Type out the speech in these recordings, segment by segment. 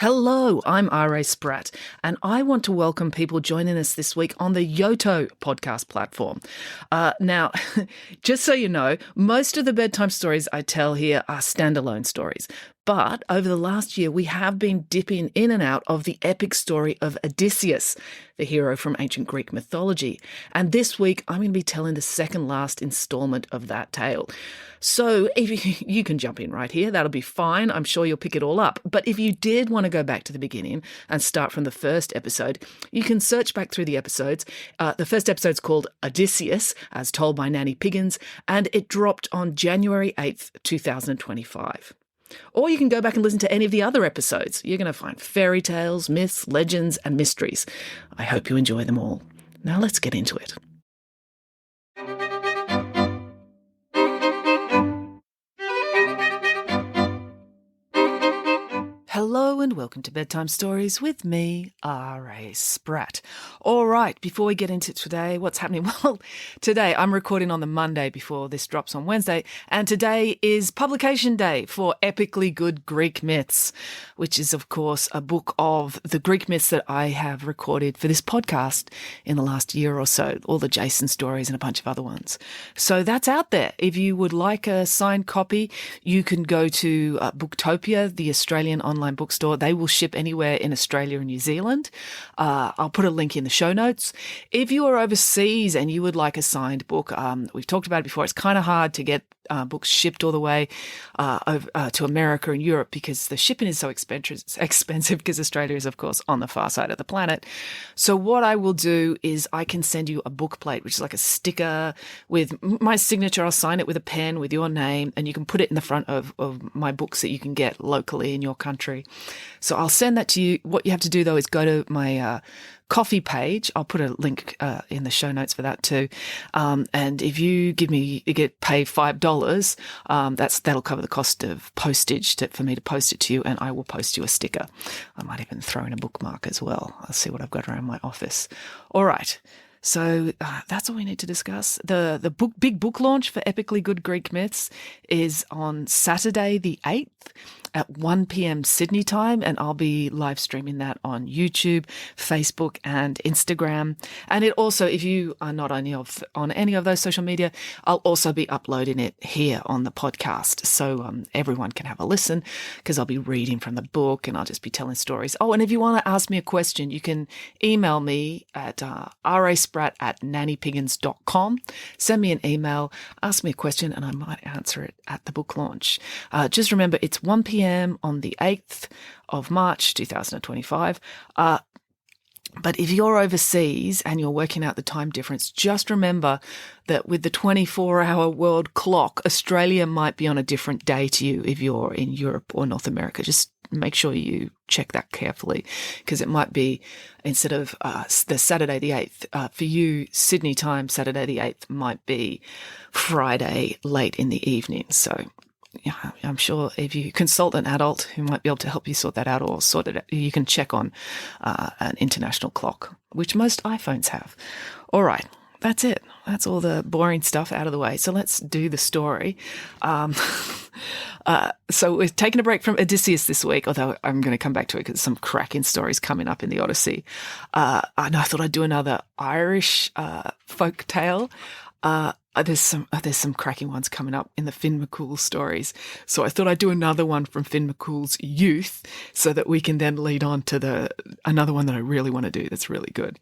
Hello, I'm R.A. Spratt, and I want to welcome people joining us this week on the Yoto podcast platform. Now, just so you know, most of the bedtime stories I tell here are standalone stories. But over the last year, we have been dipping in and out of the epic story of Odysseus, the hero from ancient Greek mythology. And this week, I'm going to be telling the second last installment of that tale. So if you can jump in right here, that'll be fine. I'm sure you'll pick it all up. But if you did want to go back to the beginning and start from the first episode, you can search back through the episodes. The first episode's called Odysseus, as told by Nanny Piggins, and it dropped on January 8th, 2025. Or you can go back and listen to any of the other episodes. You're going to find fairy tales, myths, legends, and mysteries. I hope you enjoy them all. Now let's get into it. Hello and welcome to Bedtime Stories with me, R.A. Spratt. All right, before we get into today, what's happening? Well, today I'm recording on the Monday before this drops on Wednesday, and today is publication day for Epically Good Greek Myths, which is, of course, a book of the Greek myths that I have recorded for this podcast in the last year or so, all the Jason stories and a bunch of other ones. So that's out there. If you would like a signed copy, you can go to Booktopia, the Australian online bookstore. They will ship anywhere in Australia and New Zealand. I'll put a link in the show notes. If you are overseas and you would like a signed book, we've talked about it before, it's kind of hard to get books shipped all the way over, to America and Europe because the shipping is so expensive because Australia is, of course, on the far side of the planet. So what I will do is I can send you a book plate, which is like a sticker with my signature. I'll sign it with a pen with your name, and you can put it in the front of my books that you can get locally in your country. So I'll send that to you. What you have to do, though, is go to my coffee page. I'll put a link in the show notes for that too. And if you get paid $5, that'll cover the cost of postage for me to post it to you, and I will post you a sticker. I might even throw in a bookmark as well. I'll see what I've got around my office. All right. So that's all we need to discuss. The big book launch for Epically Good Greek Myths is on Saturday the 8th at 1 p.m. Sydney time, and I'll be live streaming that on YouTube, Facebook, and Instagram. And it also, if you are not on any of those social media, I'll also be uploading it here on the podcast, so everyone can have a listen, because I'll be reading from the book and I'll just be telling stories. Oh, and if you want to ask me a question, you can email me at rasprat@nannypiggins.com. Send me an email, ask me a question, and I might answer it at the book launch. Just remember, it's 1 p.m. on the 8th of March 2025. But if you're overseas and you're working out the time difference, just remember that with the 24-hour world clock, Australia might be on a different day to you if you're in Europe or North America. Just make sure you check that carefully, because it might be, instead of the Saturday the 8th, for you, Sydney time, Saturday the 8th might be Friday late in the evening. So yeah, I'm sure if you consult an adult who might be able to help you sort that out, or sort it out, you can check on an international clock, which most iPhones have. All right, that's it. That's all the boring stuff out of the way. So let's do the story. So we're taking a break from Odysseus this week, although I'm going to come back to it because some cracking stories coming up in the Odyssey. I thought I'd do another Irish folk tale. There's some cracking ones coming up in the Finn McCool stories. So I thought I'd do another one from Finn McCool's youth, so that we can then lead on to another one that I really want to do that's really good.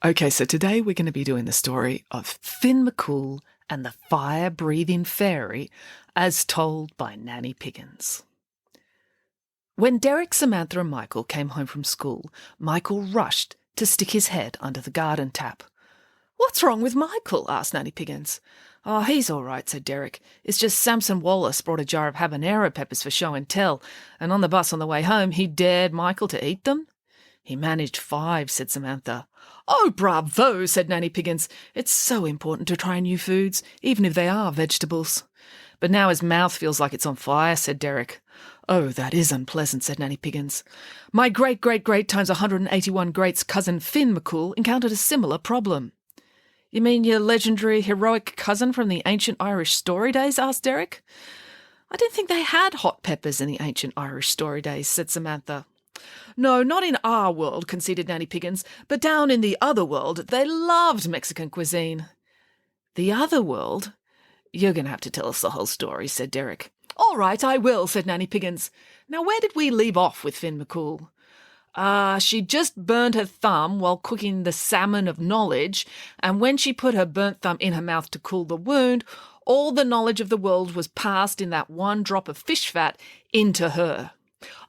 Okay, so today we're going to be doing the story of Finn McCool and the fire-breathing fairy, as told by Nanny Piggins. When Derek, Samantha and Michael came home from school, Michael rushed to stick his head under the garden tap. "What's wrong with Michael?" asked Nanny Piggins. "Oh, he's all right," said Derek. "It's just Samson Wallace brought a jar of habanero peppers for show and tell, and on the bus on the way home he dared Michael to eat them." "He managed 5, said Samantha. "Oh, bravo," said Nanny Piggins. "It's so important to try new foods, even if they are vegetables." "But now his mouth feels like it's on fire," said Derek. "Oh, that is unpleasant," said Nanny Piggins. "My great-great-great times 181 greats cousin Finn McCool encountered a similar problem." "You mean your legendary heroic cousin from the ancient Irish story days?" asked Derek. "I didn't think they had hot peppers in the ancient Irish story days," said Samantha. No, not in our world, conceded Nanny Piggins, but down in the other world, they loved Mexican cuisine. The other world? You're going to have to tell us the whole story, said Derek. All right, I will, said Nanny Piggins. Now, where did we leave off with Finn McCool? She just burned her thumb while cooking the salmon of knowledge, and when she put her burnt thumb in her mouth to cool the wound, all the knowledge of the world was passed in that one drop of fish fat into her.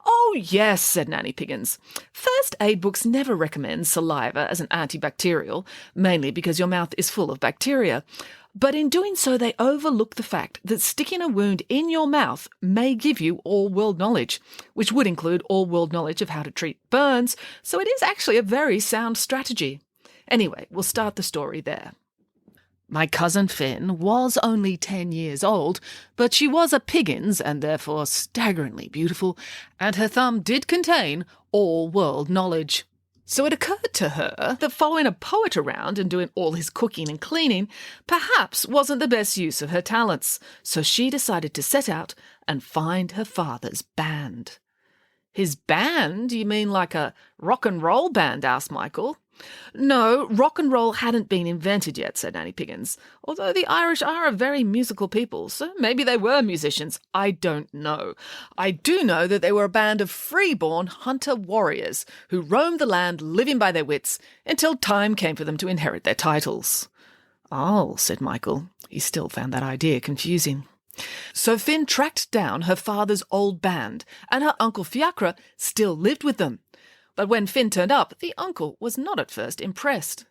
Oh, yes, said Nanny Piggins. First aid books never recommend saliva as an antibacterial, mainly because your mouth is full of bacteria. But in doing so, they overlook the fact that sticking a wound in your mouth may give you all-world knowledge, which would include all-world knowledge of how to treat burns, so it is actually a very sound strategy. Anyway, we'll start the story there. My cousin Finn was only 10 years old, but she was a Piggins and therefore staggeringly beautiful, and her thumb did contain all-world knowledge. So it occurred to her that following a poet around and doing all his cooking and cleaning perhaps wasn't the best use of her talents, so she decided to set out and find her father's band. His band? You mean like a rock and roll band? Asked Michael. No, rock and roll hadn't been invented yet, said Nanny Piggins, although the Irish are a very musical people, so maybe they were musicians. I don't know. I do know that they were a band of free-born hunter warriors who roamed the land living by their wits until time came for them to inherit their titles. Oh, said Michael. He still found that idea confusing. So Finn tracked down her father's old band, and her Uncle Fiacre still lived with them. But when Finn turned up, the uncle was not at first impressed.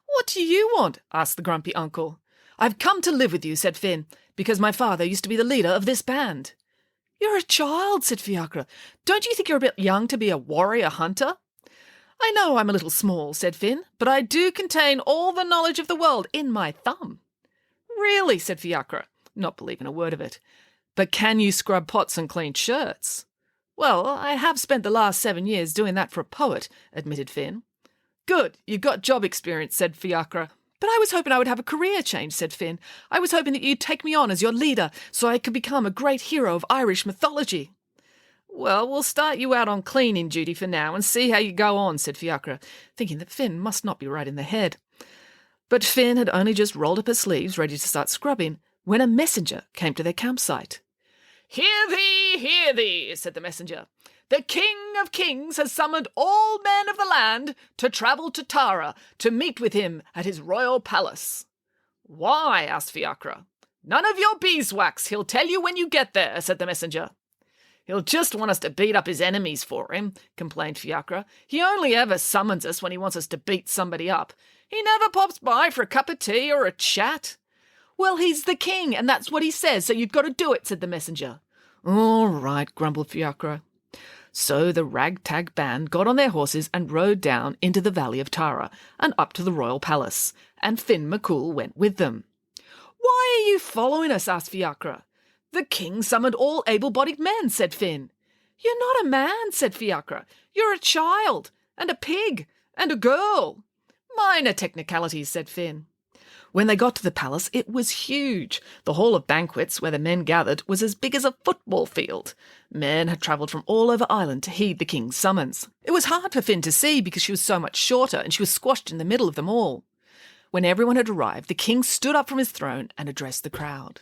"What do you want?" asked the grumpy uncle. "I've come to live with you," said Finn, "because my father used to be the leader of this band." "You're a child," said Fiacre. "Don't you think you're a bit young to be a warrior hunter?" "I know I'm a little small," said Finn, "but I do contain all the knowledge of the world in my thumb." "Really?" said Fiacre, not believing a word of it. "But can you scrub pots and clean shirts?" "Well, I have spent the last 7 years doing that for a poet," admitted Finn. "Good, you've got job experience," said Fiacre. "But I was hoping I would have a career change," said Finn. "I was hoping that you'd take me on as your leader so I could become a great hero of Irish mythology." "Well, we'll start you out on cleaning duty for now and see how you go on," said Fiacre, thinking that Finn must not be right in the head. But Finn had only just rolled up her sleeves ready to start scrubbing when a messenger came to their campsite. Hear thee, said the messenger. "The King of Kings has summoned all men of the land to travel to Tara to meet with him at his royal palace." "Why?" asked Fiacre. "None of your beeswax, he'll tell you when you get there," said the messenger. "He'll just want us to beat up his enemies for him," complained Fiacre. "He only ever summons us when he wants us to beat somebody up. He never pops by for a cup of tea or a chat." "Well, he's the king, and that's what he says, so you've got to do it," said the messenger. "All right," grumbled Fiacre. So the ragtag band got on their horses and rode down into the valley of Tara and up to the royal palace, and Finn McCool went with them. "Why are you following us?" asked Fiacre. "The king summoned all able-bodied men," said Finn. "You're not a man," said Fiacre. "You're a child, and a pig, and a girl." "Minor technicalities," said Finn. When they got to the palace, it was huge. The hall of banquets where the men gathered was as big as a football field. Men had travelled from all over Ireland to heed the king's summons. It was hard for Finn to see because she was so much shorter and she was squashed in the middle of them all. When everyone had arrived, the king stood up from his throne and addressed the crowd.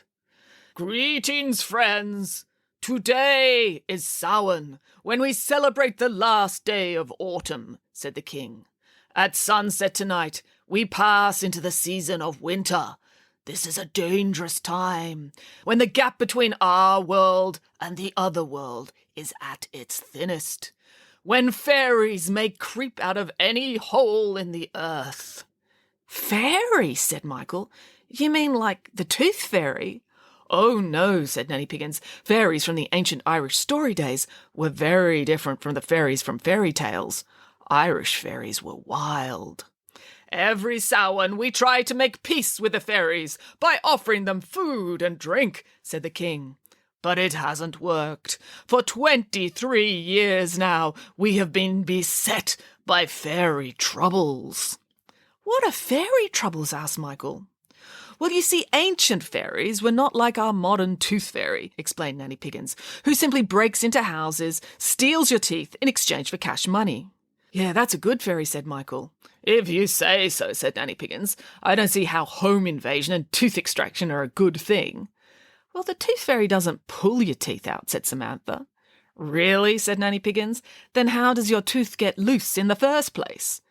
"Greetings, friends. Today is Samhain, when we celebrate the last day of autumn," said the king. "At sunset tonight, we pass into the season of winter. This is a dangerous time, when the gap between our world and the other world is at its thinnest, when fairies may creep out of any hole in the earth." "Fairies?" said Michael. "You mean like the tooth fairy?" "Oh, no," said Nanny Piggins. "Fairies from the ancient Irish story days were very different from the fairies from fairy tales. Irish fairies were wild. Every Samhain we try to make peace with the fairies by offering them food and drink," said the king. "But it hasn't worked. For 23 years now we have been beset by fairy troubles." "What are fairy troubles?" asked Michael. Well, you see, ancient fairies were not like our modern tooth fairy, explained Nanny Piggins, who simply breaks into houses, steals your teeth in exchange for cash money. Yeah, that's a good fairy, said Michael. If you say so, said Nanny Piggins. I don't see how home invasion and tooth extraction are a good thing. Well, the tooth fairy doesn't pull your teeth out, said Samantha. Really, said Nanny Piggins. Then how does your tooth get loose in the first place?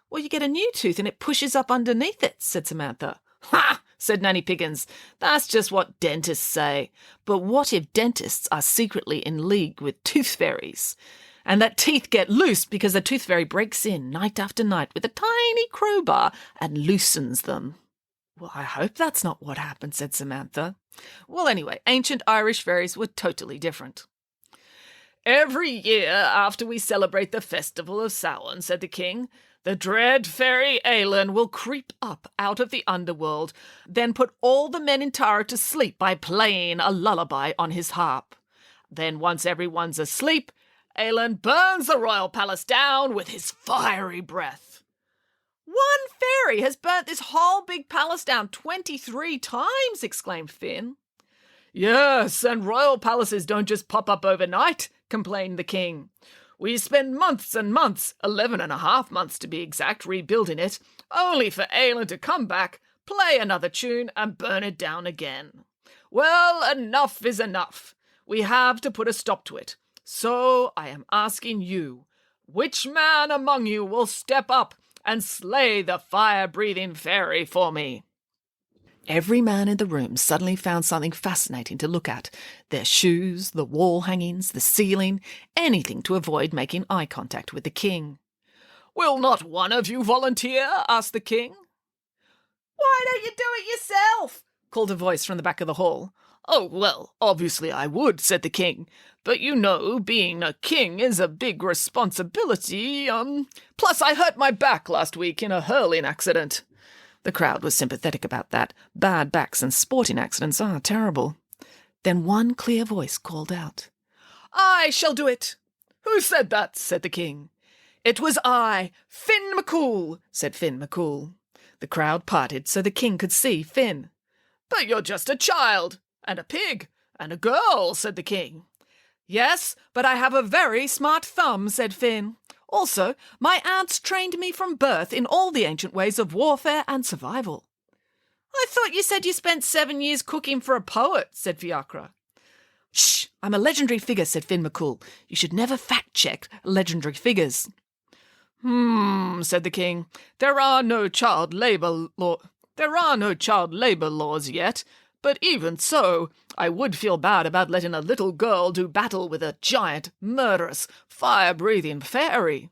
Well, you get a new tooth and it pushes up underneath it, said Samantha. Ha! Said Nanny Piggins. That's just what dentists say. But what if dentists are secretly in league with tooth fairies? And that teeth get loose because the tooth fairy breaks in night after night with a tiny crowbar and loosens them. Well, I hope that's not what happened, said Samantha. Well, anyway, ancient Irish fairies were totally different. Every year after we celebrate the festival of Samhain, said the king, the dread fairy Aelin will creep up out of the underworld, then put all the men in Tara to sleep by playing a lullaby on his harp. Then once everyone's asleep, Aelin burns the royal palace down with his fiery breath. One fairy has burnt this whole big palace down 23 times, exclaimed Finn. Yes, and royal palaces don't just pop up overnight, complained the king. We spend months and months, 11.5 months to be exact, rebuilding it, only for Aelin to come back, play another tune, and burn it down again. Well, enough is enough. We have to put a stop to it. So I am asking you, which man among you will step up and slay the fire-breathing fairy for me? Every man in the room suddenly found something fascinating to look at. Their shoes, the wall hangings, the ceiling, anything to avoid making eye contact with the king. Will not one of you volunteer? Asked the king. Why don't you do it yourself? Called a voice from the back of the hall. Oh, well, obviously I would, said the king. But you know, being a king is a big responsibility. Plus I hurt my back last week in a hurling accident. The crowd was sympathetic about that. Bad backs and sporting accidents are terrible. Then one clear voice called out. I shall do it. Who said that? Said the king. It was I, Finn McCool, said Finn McCool. The crowd parted so the king could see Finn. But you're just a child, and a pig, and a girl, said the king. Yes, but I have a very smart thumb, said Finn. Also, my aunts trained me from birth in all the ancient ways of warfare and survival. I thought you said you spent 7 years cooking for a poet, said Fiacre. Shh, I'm a legendary figure, said Finn McCool. You should never fact-check legendary figures. Said the king. There are no child labour laws yet, but even so, I would feel bad about letting a little girl do battle with a giant, murderous, fire-breathing fairy.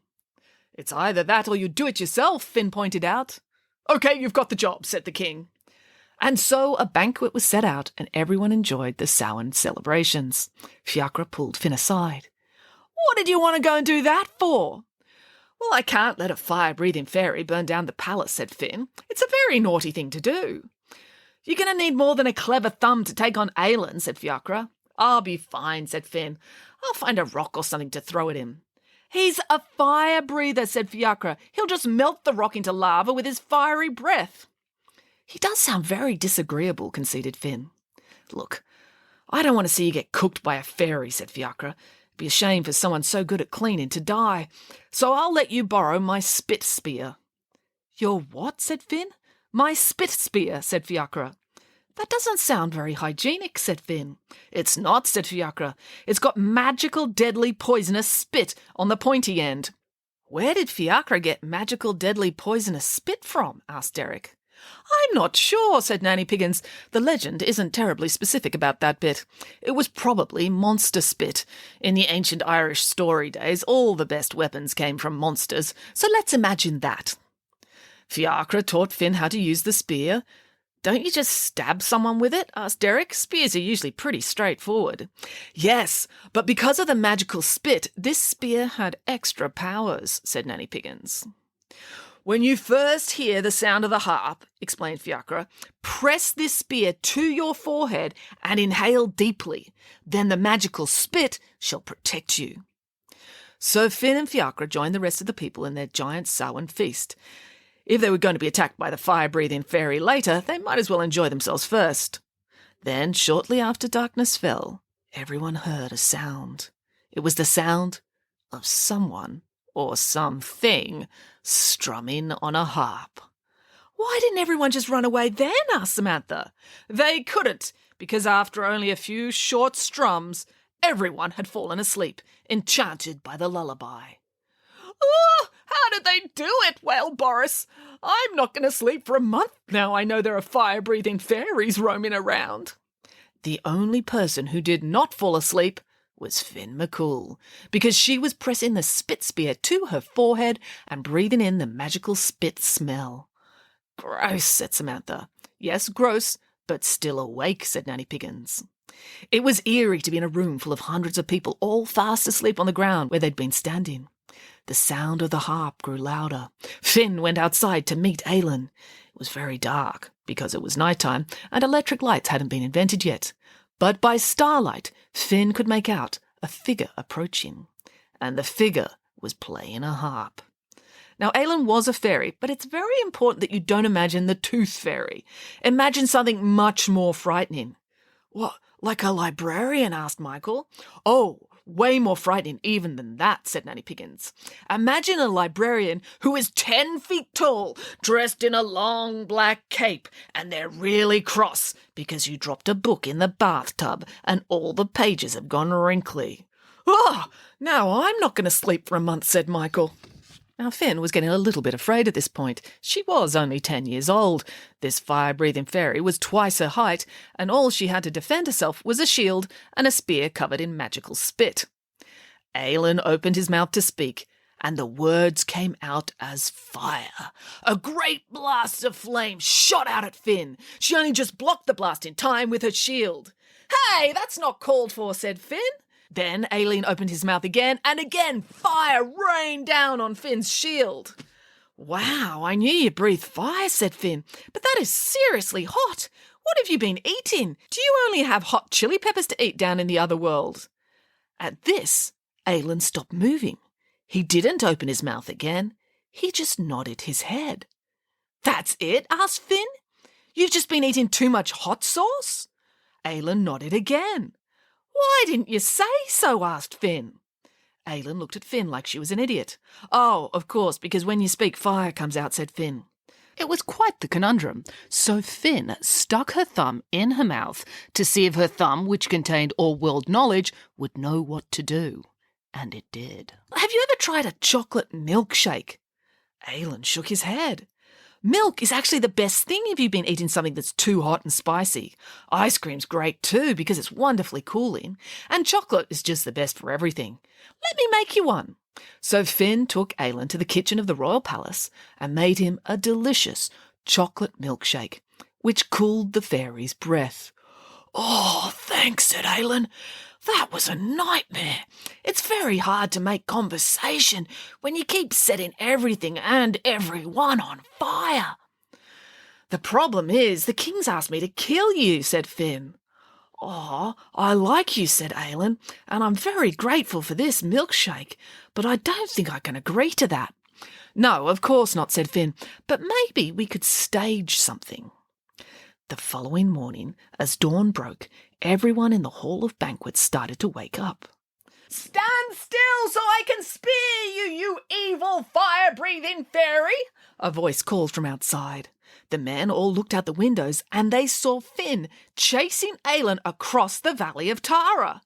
It's either that or you do it yourself, Finn pointed out. Okay, you've got the job, said the king. And so a banquet was set out and everyone enjoyed the Samhain celebrations. Fiacre pulled Finn aside. What did you want to go and do that for? Well, I can't let a fire-breathing fairy burn down the palace, said Finn. It's a very naughty thing to do. You're going to need more than a clever thumb to take on Aelin, said Fiacre. I'll be fine, said Finn. I'll find a rock or something to throw at him. He's a fire breather, said Fiacre. He'll just melt the rock into lava with his fiery breath. He does sound very disagreeable, conceded Finn. Look, I don't want to see you get cooked by a fairy, said Fiacre. It'd be a shame for someone so good at cleaning to die. So I'll let you borrow my spit spear. Your what? Said Finn. My spit spear, said Fiacre. That doesn't sound very hygienic, said Finn. It's not, said Fiacre. It's got magical, deadly, poisonous spit on the pointy end. Where did Fiacre get magical, deadly, poisonous spit from? Asked Derek. I'm not sure, said Nanny Piggins. The legend isn't terribly specific about that bit. It was probably monster spit. In the ancient Irish story days, all the best weapons came from monsters, so let's imagine that. Fiacre taught Finn how to use the spear. Don't you just stab someone with it? Asked Derek. Spears are usually pretty straightforward. Yes, but because of the magical spit, this spear had extra powers, said Nanny Piggins. When you first hear the sound of the harp, explained Fiacre, press this spear to your forehead and inhale deeply. Then the magical spit shall protect you. So Finn and Fiacre joined the rest of the people in their giant Samhain feast. If they were going to be attacked by the fire-breathing fairy later, they might as well enjoy themselves first. Then, shortly after darkness fell, everyone heard a sound. It was the sound of someone or something strumming on a harp. "Why didn't everyone just run away then?" asked Samantha. They couldn't, because after only a few short strums, everyone had fallen asleep, enchanted by the lullaby. "Oh, how did they do it?" wailed Boris. "I'm not going to sleep for a month now I know there are fire-breathing fairies roaming around." The only person who did not fall asleep was Finn McCool, because she was pressing the spit spear to her forehead and breathing in the magical spit smell. "Gross," said Samantha. "Yes, gross, but still awake," said Nanny Piggins. It was eerie to be in a room full of hundreds of people, all fast asleep on the ground where they'd been standing. The sound of the harp grew louder. Finn went outside to meet Aelin. It was very dark, because it was nighttime, and electric lights hadn't been invented yet. But by starlight, Finn could make out a figure approaching. And the figure was playing a harp. Now, Aelin was a fairy, but it's very important that you don't imagine the tooth fairy. Imagine something much more frightening. "What, like a librarian?" asked Michael. "Oh, way more frightening even than that," said Nanny Piggins. "Imagine a librarian who is 10 feet tall, dressed in a long black cape, and they're really cross because you dropped a book in the bathtub and all the pages have gone wrinkly." "Oh, now I'm not going to sleep for a month," said Michael. Now, Finn was getting a little bit afraid at this point. She was only 10 years old. This fire-breathing fairy was twice her height, and all she had to defend herself was a shield and a spear covered in magical spit. Aelin opened his mouth to speak, and the words came out as fire. A great blast of flame shot out at Finn. She only just blocked the blast in time with her shield. "Hey, that's not called for," said Finn. Then Aelin opened his mouth again, and again fire rained down on Finn's shield. "Wow, I knew you breathed fire," said Finn, "but that is seriously hot. What have you been eating? Do you only have hot chili peppers to eat down in the other world?" At this, Aelin stopped moving. He didn't open his mouth again. He just nodded his head. "That's it?" asked Finn. "You've just been eating too much hot sauce?" Aelin nodded again. "Why didn't you say so?" asked Finn. Aelin looked at Finn like she was an idiot. "Oh, of course, because when you speak fire comes out," said Finn. It was quite the conundrum, so Finn stuck her thumb in her mouth to see if her thumb, which contained all world knowledge, would know what to do. And it did. "Have you ever tried a chocolate milkshake?" Aelin shook his head. "Milk is actually the best thing if you've been eating something that's too hot and spicy. Ice cream's great too because it's wonderfully cooling. And chocolate is just the best for everything. Let me make you one." So Finn took Aelin to the kitchen of the royal palace and made him a delicious chocolate milkshake, which cooled the fairy's breath. "Oh, thanks," said Aelin. "That was a nightmare. It's very hard to make conversation when you keep setting everything and everyone on fire." "The problem is the king's asked me to kill you," said Finn. "Oh, I like you," said Aelin, "and I'm very grateful for this milkshake, but I don't think I can agree to that." "No, of course not," said Finn, "but maybe we could stage something." The following morning, as dawn broke, everyone in the hall of banquets started to wake up. "Stand still so I can spear you, you evil fire-breathing fairy!" a voice called from outside. The men all looked out the windows and they saw Finn chasing Aelin across the valley of Tara.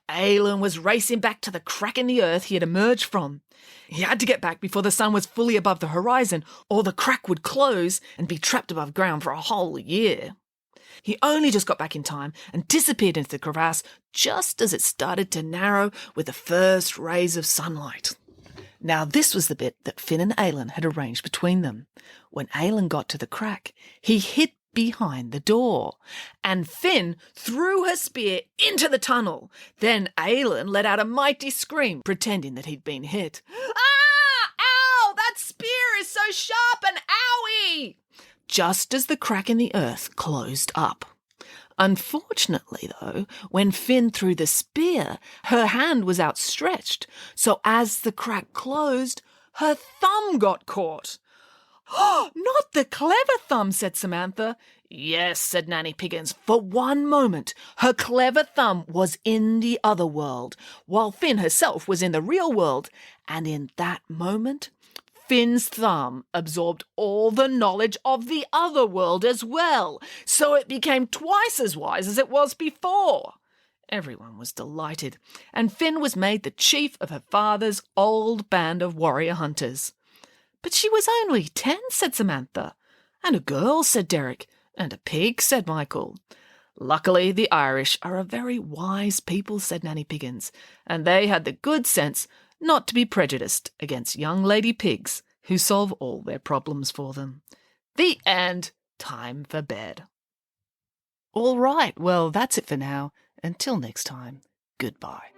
Aelin was racing back to the crack in the earth he had emerged from. He had to get back before the sun was fully above the horizon, or the crack would close and be trapped above ground for a whole year. He only just got back in time and disappeared into the crevasse just as it started to narrow with the first rays of sunlight. Now this was the bit that Finn and Aelin had arranged between them. When Aelin got to the crack, he hid behind the door, and Finn threw her spear into the tunnel. Then Aelin let out a mighty scream, pretending that he'd been hit. "Ah! Ow! That spear is so sharp and owie!" Just as the crack in the earth closed up. Unfortunately, though, when Finn threw the spear, her hand was outstretched, so as the crack closed, her thumb got caught. "Oh, not the clever thumb," said Samantha. "Yes," said Nanny Piggins. "For one moment, her clever thumb was in the other world, while Finn herself was in the real world. And in that moment, Finn's thumb absorbed all the knowledge of the other world as well, so it became twice as wise as it was before." Everyone was delighted, and Finn was made the chief of her father's old band of warrior hunters. "But she was only 10, said Samantha. "And a girl," said Derek. "And a pig," said Michael. "Luckily, the Irish are a very wise people," said Nanny Piggins, "and they had the good sense not to be prejudiced against young lady pigs who solve all their problems for them." The end. Time for bed. All right, well, that's it for now. Until next time, goodbye.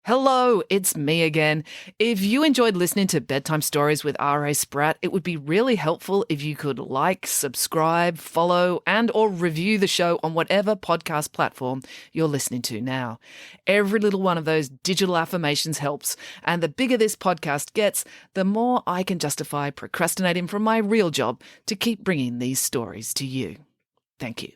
Hello, it's me again. If you enjoyed listening to Bedtime Stories with R.A. Spratt, it would be really helpful if you could like, subscribe, follow, and or review the show on whatever podcast platform you're listening to now. Every little one of those digital affirmations helps, and the bigger this podcast gets, the more I can justify procrastinating from my real job to keep bringing these stories to you. Thank you.